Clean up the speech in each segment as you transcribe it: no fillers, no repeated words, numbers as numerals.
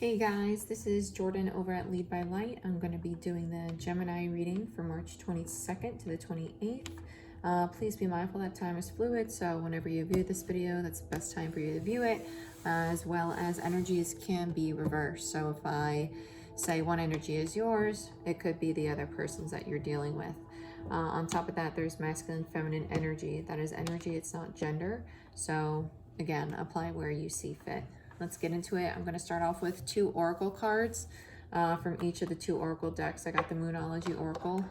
Hey guys, this is Jordan over at Lead by Light. I'm going to be doing the Gemini reading for March 22nd to the 28th. Please be mindful that time is fluid, so whenever you view this video, that's the best time for you to view it, as well as energies can be reversed. So if I say one energy is yours, it could be the other person's that you're dealing with. On top of that, there's masculine, feminine energy. That is energy, it's not gender. So again, apply where you see fit. Let's get into it. I'm going to start off with 2 oracle cards from each of the 2 oracle decks. I got the Moonology Oracle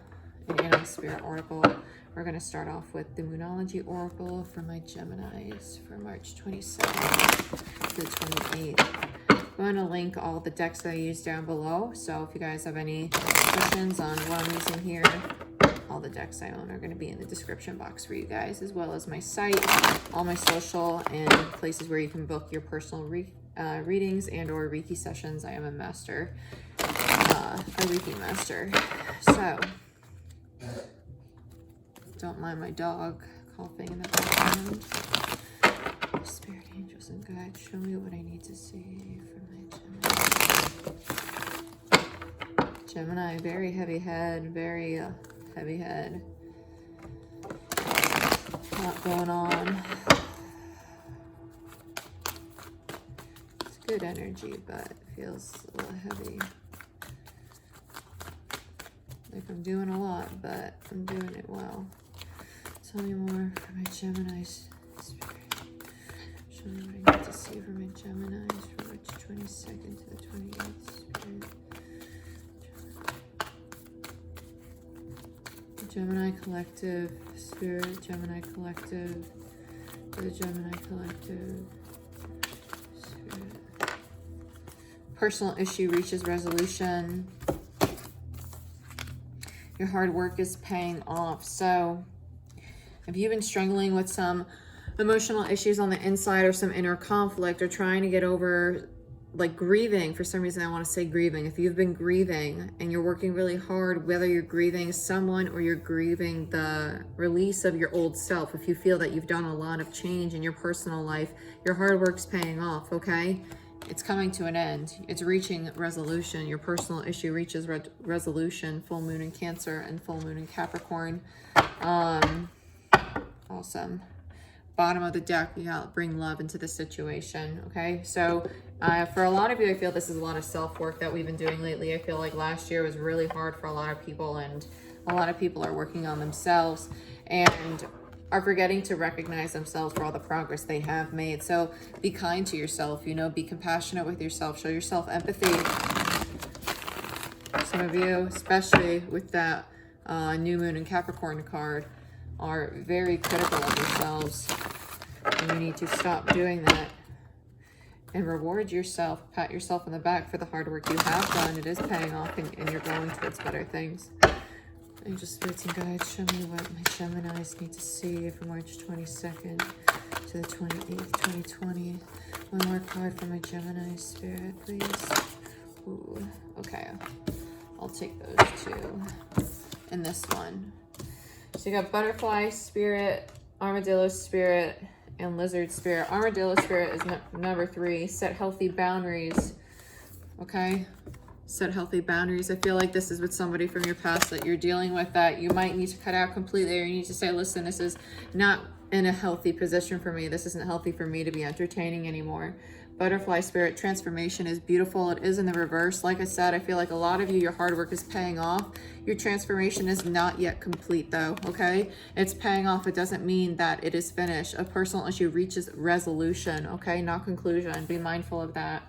and Spirit Oracle. We're going to start off with the Moonology Oracle for my Geminis for March 27th to the 28th. I'm going to link all the decks that I use down below. So if you guys have any questions on what I'm using here, all the decks I own are going to be in the description box for you guys, as well as my site, all my social, and places where you can book your personal readings and or Reiki sessions. I am a master, a Reiki master. So, don't mind my dog coughing in the background. Spirit, angels, and guides, show me what I need to see for my Gemini. Gemini, very heavy head, very heavy head. A lot going on. It's good energy, but it feels a little heavy. Like I'm doing a lot, but I'm doing it well. Tell me more for my Gemini's spirit. Show me what I need to see for my Geminis from March 22nd to the 28th. Spirit. Gemini Collective, Spirit, Gemini Collective, for the Gemini Collective, Spirit. Personal issue reaches resolution. Your hard work is paying off. So if you've been struggling with some emotional issues on the inside or some inner conflict or trying to get over like grieving, for some reason I want to say grieving. If you've been grieving and you're working really hard, whether you're grieving someone or you're grieving the release of your old self, if you feel that you've done a lot of change in your personal life, your hard work's paying off, okay? It's coming to an end. It's reaching resolution. Your personal issue reaches resolution. Full moon in Cancer and full moon in Capricorn. Awesome. Bottom of the deck, you gotta bring love into the situation, okay? So for a lot of you, I feel this is a lot of self-work that we've been doing lately. I feel like last year was really hard for a lot of people, and a lot of people are working on themselves and are forgetting to recognize themselves for all the progress they have made. So be kind to yourself, you know, be compassionate with yourself, show yourself empathy. Some of you, especially with that new moon in Capricorn card, are very critical of yourselves, and you need to stop doing that and reward yourself, pat yourself on the back for the hard work you have done. It is paying off, and you're going towards better things. Angel, spirits, and guides, show me what my Geminis need to see from March 22nd to the 28th, 2020. One more card for my Gemini spirit, please. Ooh, okay, I'll take those 2 and this one. So you got butterfly spirit, armadillo spirit, and lizard spirit. Armadillo spirit is number 3. Set healthy boundaries. Okay? Set healthy boundaries. I feel like this is with somebody from your past that you're dealing with that you might need to cut out completely, or you need to say, listen, this is not in a healthy position for me. This isn't healthy for me to be entertaining anymore. Butterfly spirit, transformation is beautiful. It is in the reverse. Like I said, I feel like a lot of you, your hard work is paying off. Your transformation is not yet complete though, okay? It's paying off. It doesn't mean that it is finished. A personal issue reaches resolution, okay? Not conclusion. Be mindful of that.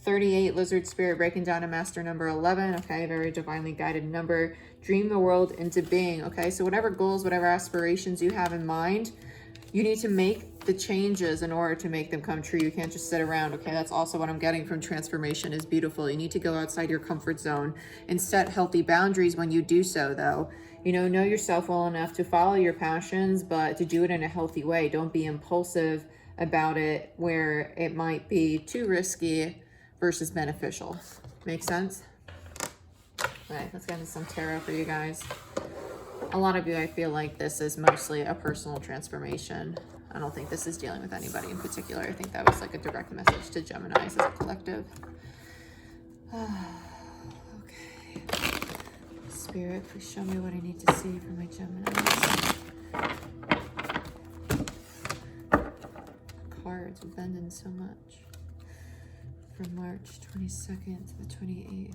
38, lizard spirit, breaking down to master number 11, okay? Very divinely guided number. Dream the world into being, okay? So whatever goals, whatever aspirations you have in mind, you need to make the changes in order to make them come true. You can't just sit around, okay? That's also what I'm getting from transformation is beautiful. You need to go outside your comfort zone and set healthy boundaries when you do so, though. You know yourself well enough to follow your passions, but to do it in a healthy way. Don't be impulsive about it where it might be too risky versus beneficial. Make sense? All right, let's get into some tarot for you guys. A lot of you, I feel like this is mostly a personal transformation. I don't think this is dealing with anybody in particular. I think that was like a direct message to Geminis as a collective. Okay. Spirit, please show me what I need to see for my Geminis. Cards are bending so much. From March 22nd to the 28th.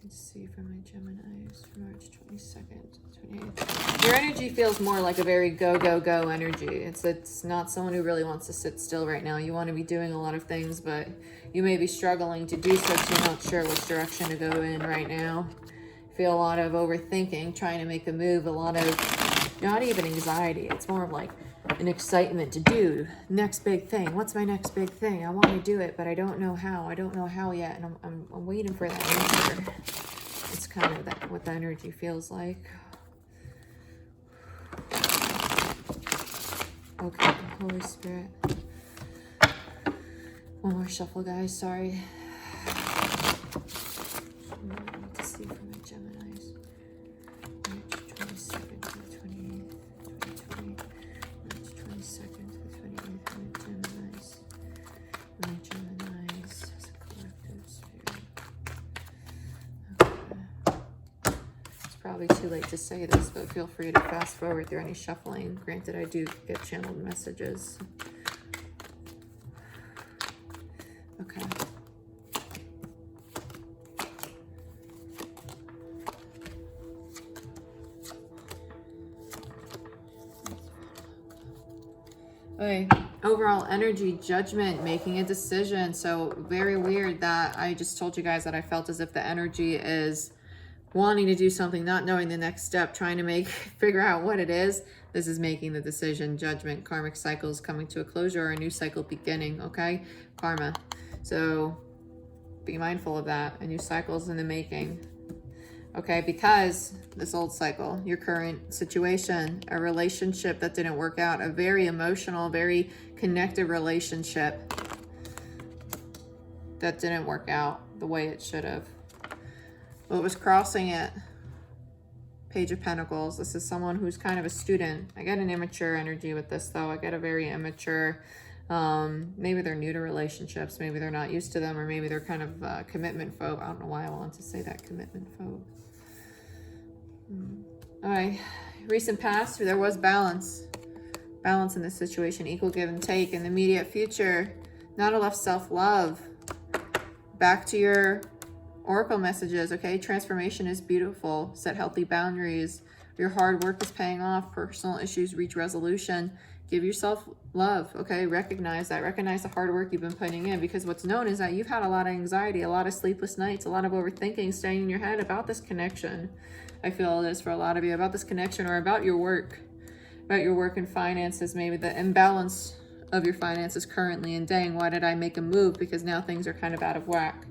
Let's see for my Geminis from March 22nd to the 28th. Your energy feels more like a very go, go, go energy. It's not someone who really wants to sit still right now. You want to be doing a lot of things, but you may be struggling to do so because you're not sure which direction to go in right now. Feel a lot of overthinking, trying to make a move, a lot of, not even anxiety. It's more of like an excitement to do next big thing. What's my next big thing? I want to do it, but I don't know how. I don't know how yet, and I'm waiting for that answer. It's kind of that what the energy feels like. Okay, Holy Spirit. One more shuffle, guys. Sorry. I need to see for my Geminis. March 22nd to the 28th, 2020. March 22nd to the 28th, my Geminis. My Geminis as a collective spirit. Okay. It's probably too late to say this, but feel free to fast forward through any shuffling. Granted, I do get channeled messages. Okay. Okay, overall energy, judgment, making a decision. So very weird that I just told you guys that I felt as if the energy is wanting to do something, not knowing the next step, trying to figure out what it is. This is making the decision, judgment, karmic cycles coming to a closure or a new cycle beginning, okay? Karma. So be mindful of that. A new cycle's in the making. Okay, because this old cycle, your current situation, a relationship that didn't work out, a very emotional, very connected relationship that didn't work out the way it should have. What was crossing it? Page of Pentacles. This is someone who's kind of a student. I get an immature energy with this, though. I get a very immature, maybe they're new to relationships, maybe they're not used to them, or maybe they're kind of commitment phobe. I don't know why I want to say that, commitment phobe. All right, recent past, there was balance in this situation, equal give and take. In the immediate future, not enough self-love. Back to your Oracle messages, okay? Transformation is beautiful. Set healthy boundaries. Your hard work is paying off. Personal issues reach resolution. Give yourself love, okay? Recognize that. Recognize the hard work you've been putting in, because what's known is that you've had a lot of anxiety, a lot of sleepless nights, a lot of overthinking, staying in your head about this connection. I feel it is for a lot of you, about this connection or about your work and finances, maybe the imbalance of your finances currently, and dang, why did I make a move? Because now things are kind of out of whack.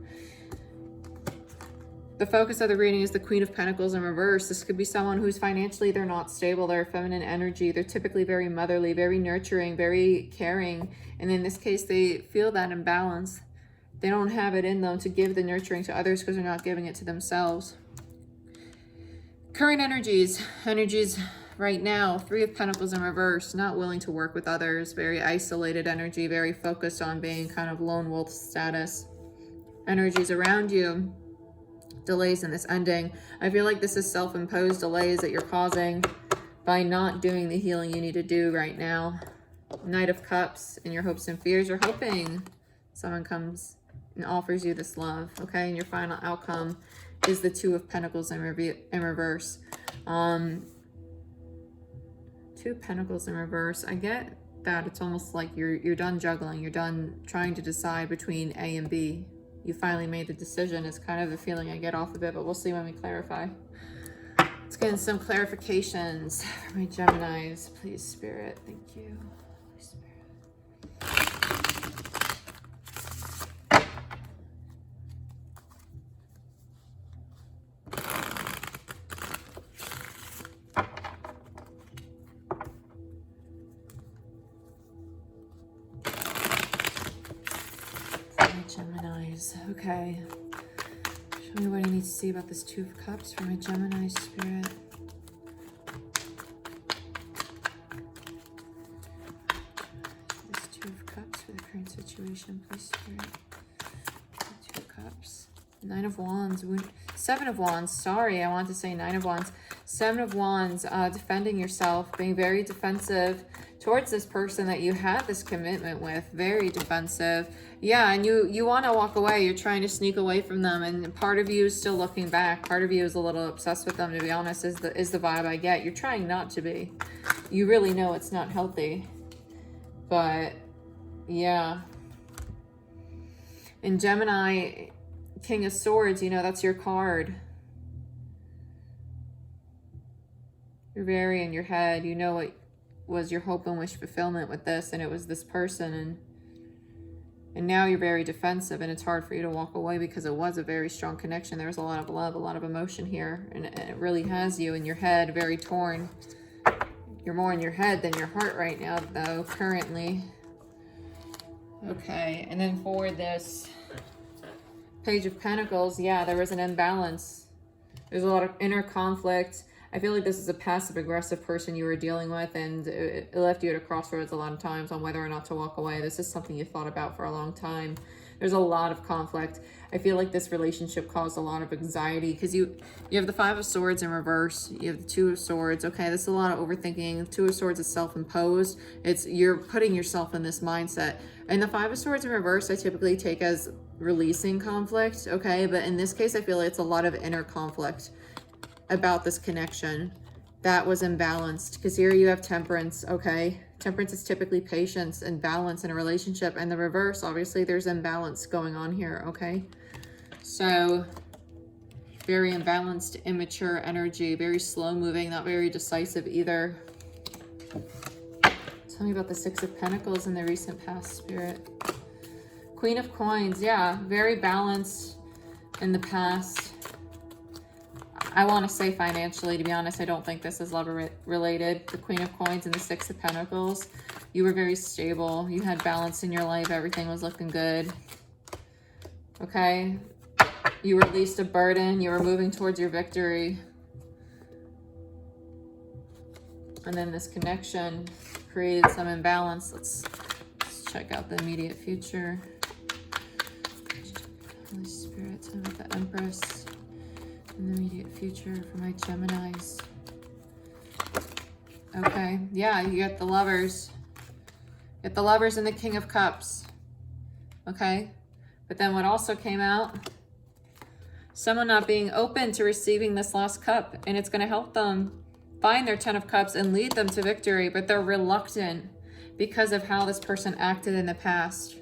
The focus of the reading is the Queen of Pentacles in reverse. This could be someone who's financially, they're not stable. They're feminine energy. They're typically very motherly, very nurturing, very caring. And in this case, they feel that imbalance. They don't have it in them to give the nurturing to others because they're not giving it to themselves. Current energies right now, Three of Pentacles in reverse, not willing to work with others, very isolated energy, very focused on being kind of lone wolf status. Energies around you, delays in this ending. I feel like this is self-imposed delays that you're causing by not doing the healing you need to do right now. Knight of Cups in your hopes and fears. You're hoping someone comes and offers you this love, okay? And your final outcome is the Two of Pentacles in reverse. Two of Pentacles in reverse. I get that it's almost like you're done juggling. You're done trying to decide between A and B. You finally made the decision. It's kind of the feeling I get off of it, but we'll see when we clarify. Let's get in some clarifications for my Geminis. Please, Spirit. Thank you. Holy Spirit. Geminis. Okay. Show me what I need to see about this Two of Cups for my Gemini spirit. This Two of Cups for the current situation, please, Spirit. Two of Cups. Nine of Wands. Seven of Wands. Sorry, I want to say Nine of Wands. Seven of Wands. Defending yourself, being very defensive towards this person that you had this commitment with. Very defensive. Yeah, and you want to walk away. You're trying to sneak away from them, and part of you is still looking back. Part of you is a little obsessed with them, to be honest, is the vibe I get. You're trying not to be. You really know it's not healthy. But, yeah. In Gemini, King of Swords, you know, that's your card. You're very in your head. You know what was your hope and wish fulfillment with this, and it was this person, and now you're very defensive, and it's hard for you to walk away because it was a very strong connection. There was a lot of love, a lot of emotion here, and it really has you in your head very torn. You're more in your head than your heart right now, though, currently. Okay, and then for this Page of Pentacles, yeah, there was an imbalance. There's a lot of inner conflict. I feel like this is a passive-aggressive person you were dealing with, and it left you at a crossroads a lot of times on whether or not to walk away. This is something you thought about for a long time. There's a lot of conflict. I feel like this relationship caused a lot of anxiety because you have the Five of Swords in reverse. You have the Two of Swords. Okay, this is a lot of overthinking. Two of Swords is self-imposed. You're putting yourself in this mindset. And the Five of Swords in reverse, I typically take as releasing conflict. Okay, but in this case, I feel like it's a lot of inner conflict about this connection that was imbalanced, because here you have Temperance. Okay, Temperance is typically patience and balance in a relationship, and the reverse, obviously there's imbalance going on here. Okay, so very imbalanced, immature energy, very slow moving, not very decisive either. Tell me about the Six of Pentacles in the recent past, Spirit. Queen of Coins. Yeah, very balanced in the past. I want to say financially, to be honest. I don't think this is love related. The Queen of Coins and the Six of Pentacles. You were very stable. You had balance in your life. Everything was looking good. Okay. You released a burden. You were moving towards your victory. And then this connection created some imbalance. Let's check out the immediate future. Holy Spirit, tell me about the Empress. In the immediate future for my Geminis. Okay, yeah, you get the Lovers. Get the Lovers and the King of Cups. Okay, but then what also came out? Someone not being open to receiving this last cup, and it's going to help them find their Ten of Cups and lead them to victory, but they're reluctant because of how this person acted in the past.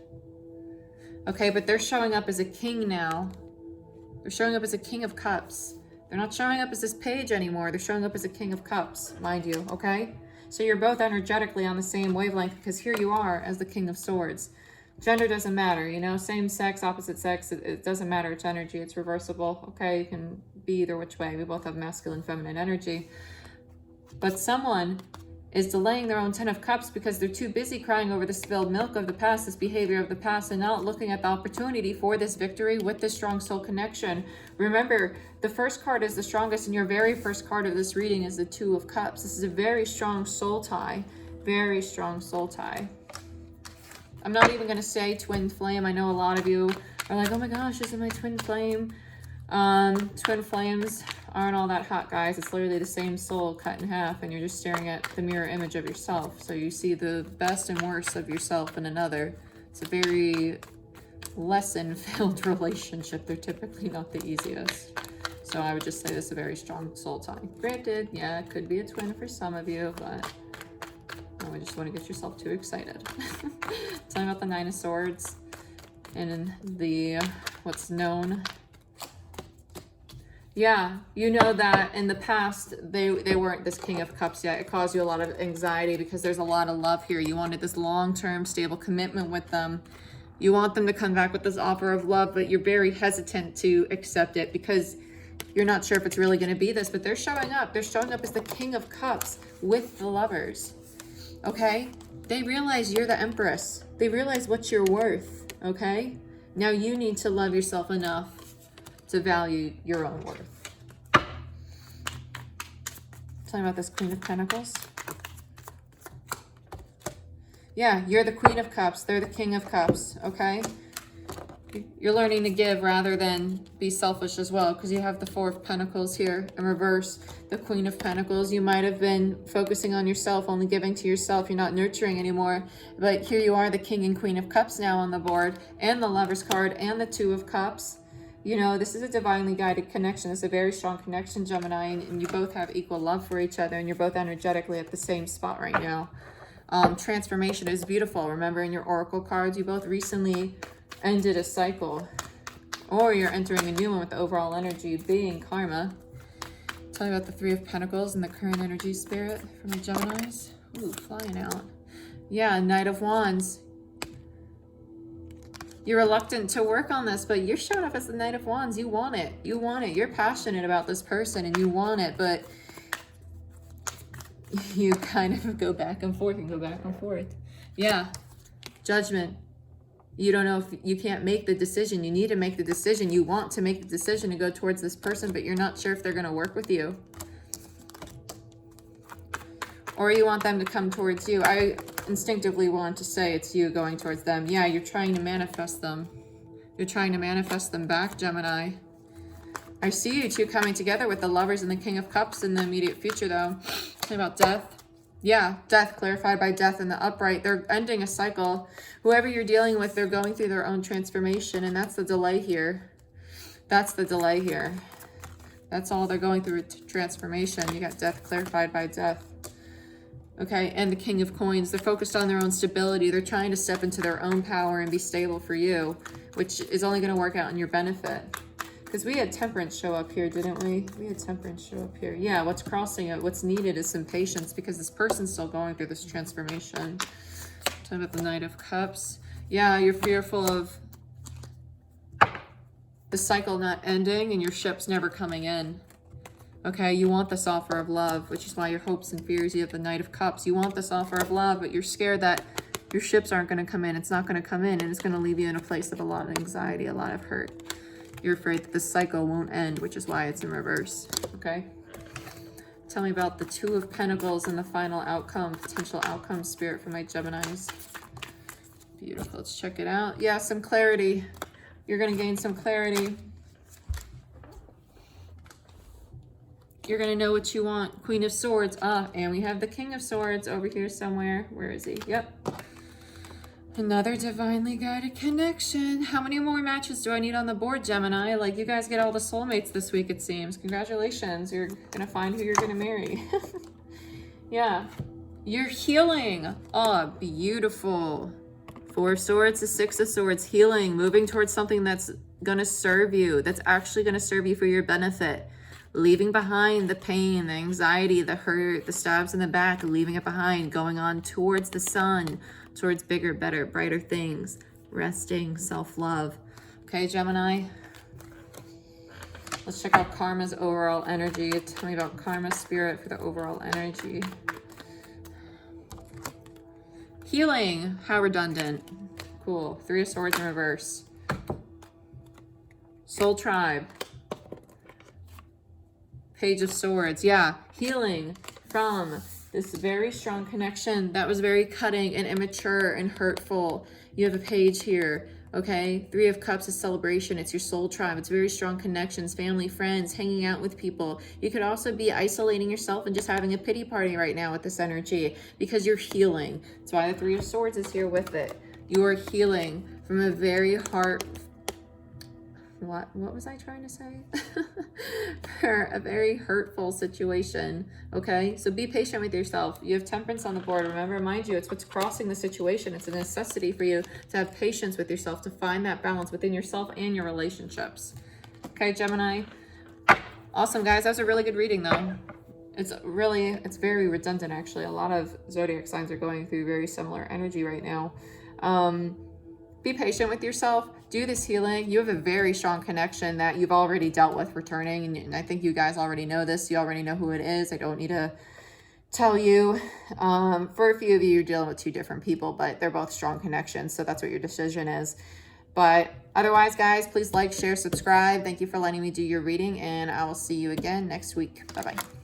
Okay, but they're showing up as a king now. They're showing up as a King of Cups. They're not showing up as this page anymore. They're showing up as a King of Cups, mind you, okay? So you're both energetically on the same wavelength, because here you are as the King of Swords. Gender doesn't matter, you know? Same sex, opposite sex, it doesn't matter. It's energy, it's reversible, okay? You can be either which way. We both have masculine, feminine energy. But someone is delaying their own Ten of Cups because they're too busy crying over the spilled milk of the past, this behavior of the past, and not looking at the opportunity for this victory with this strong soul connection. Remember, the first card is the strongest, and your very first card of this reading is the Two of Cups. This is a very strong soul tie. Very strong soul tie. I'm not even going to say twin flame. I know a lot of you are like, oh my gosh, this is my twin flame. Twin flames aren't all that hot, guys. It's literally the same soul cut in half, and you're just staring at the mirror image of yourself. So you see the best and worst of yourself in another. It's a very lesson-filled relationship. They're typically not the easiest. So I would just say this is a very strong soul tie. Granted, yeah, it could be a twin for some of you, but I just want to get yourself too excited. Tell me about the Nine of Swords and the what's known. Yeah, you know that in the past, they weren't this King of Cups yet. It caused you a lot of anxiety because there's a lot of love here. You wanted this long-term, stable commitment with them. You want them to come back with this offer of love, but you're very hesitant to accept it because you're not sure if it's really going to be this, but they're showing up. They're showing up as the King of Cups with the Lovers, okay? They realize you're the Empress. They realize what you're worth, okay? Now you need to love yourself enough to value your own worth. Tell me about this Queen of Pentacles. Yeah, you're the Queen of Cups. They're the King of Cups, okay? You're learning to give rather than be selfish as well, because you have the Four of Pentacles here in reverse, the Queen of Pentacles. You might have been focusing on yourself, only giving to yourself. You're not nurturing anymore. But here you are, the King and Queen of Cups now on the board, and the Lover's card, and the Two of Cups. You know, this is a divinely guided connection. It's a very strong connection, Gemini, and you both have equal love for each other, and you're both energetically at the same spot right now. Transformation is beautiful. Remember, in your Oracle cards, you both recently ended a cycle, or you're entering a new one with the overall energy being karma. Tell me about the Three of Pentacles and the current energy spirit from the Geminis. Ooh, flying out. Yeah, Knight of Wands. You're reluctant to work on this, but you're showing up as the Knight of Wands. You want it. You want it. You're passionate about this person and you want it, but you kind of go back and forth and go back and forth. Yeah, Judgment. You don't know if you can't make the decision. You need to make the decision. You want to make the decision to go towards this person, but you're not sure if they're going to work with you. Or you want them to come towards you. I instinctively want to say it's you going towards them. Yeah, you're trying to manifest them. You're trying to manifest them back, Gemini. I see you two coming together with the Lovers and the King of Cups in the immediate future, though. Tell me about death. Yeah, death, clarified by death in the upright. They're ending a cycle. Whoever you're dealing with, they're going through their own transformation, and that's the delay here. That's the delay here. That's all they're going through, transformation. You got death clarified by death. Okay, and the King of Coins. They're focused on their own stability. They're trying to step into their own power and be stable for you, which is only going to work out in your benefit. Because we had Temperance show up here, didn't we? We had Temperance show up here. Yeah, what's crossing it, what's needed is some patience because this person's still going through this transformation. Talking about the Knight of Cups. Yeah, you're fearful of the cycle not ending and your ship's never coming in. Okay, you want this offer of love, which is why your hopes and fears, you have the Knight of Cups. You want this offer of love, but you're scared that your ships aren't going to come in. It's not going to come in, and it's going to leave you in a place of a lot of anxiety, a lot of hurt. You're afraid that the cycle won't end, which is why it's in reverse, okay? Tell me about the Two of Pentacles and the final outcome, potential outcome spirit for my Geminis. Beautiful, let's check it out. Yeah, some clarity. You're gonna gain some clarity. You're gonna know what you want. Queen of Swords, and we have the King of Swords over here somewhere. Where is he? Yep. Another divinely guided connection. How many more matches do I need on the board, Gemini? Like, you guys get all the soulmates this week, it seems. Congratulations. You're going to find who you're going to marry. Yeah. You're healing. Oh, beautiful. Four of Swords to Six of Swords. Healing. Moving towards something that's going to serve you. That's actually going to serve you for your benefit. Leaving behind the pain, the anxiety, the hurt, the stabs in the back. Leaving it behind. Going on towards the sun. Towards bigger, better, brighter things. Resting, self-love. Okay, Gemini. Let's check out Karma's overall energy. Tell me about Karma spirit for the overall energy. Healing. How redundant. Cool. Three of Swords in reverse. Soul Tribe. Page of Swords. Yeah. Healing from this very strong connection that was very cutting and immature and hurtful. You have a page here, okay? Three of Cups is celebration. It's your soul tribe. It's very strong connections, family, friends, hanging out with people. You could also be isolating yourself and just having a pity party right now with this energy because you're healing. That's why the Three of Swords is here with it. You are healing from a very what was I trying to say? For a very hurtful situation, okay? So be patient with yourself. You have Temperance on the board. Remember, mind you, it's what's crossing the situation. It's a necessity for you to have patience with yourself, to find that balance within yourself and your relationships. Okay, Gemini? Awesome, guys. That was a really good reading, though. It's very redundant, actually. A lot of zodiac signs are going through very similar energy right now. Be patient with yourself. Do this healing. You have a very strong connection that you've already dealt with returning. And I think you guys already know this. You already know who it is. I don't need to tell you. For a few of you, you're dealing with two different people, but they're both strong connections. So that's what your decision is. But otherwise, guys, please like, share, subscribe. Thank you for letting me do your reading. And I will see you again next week. Bye-bye.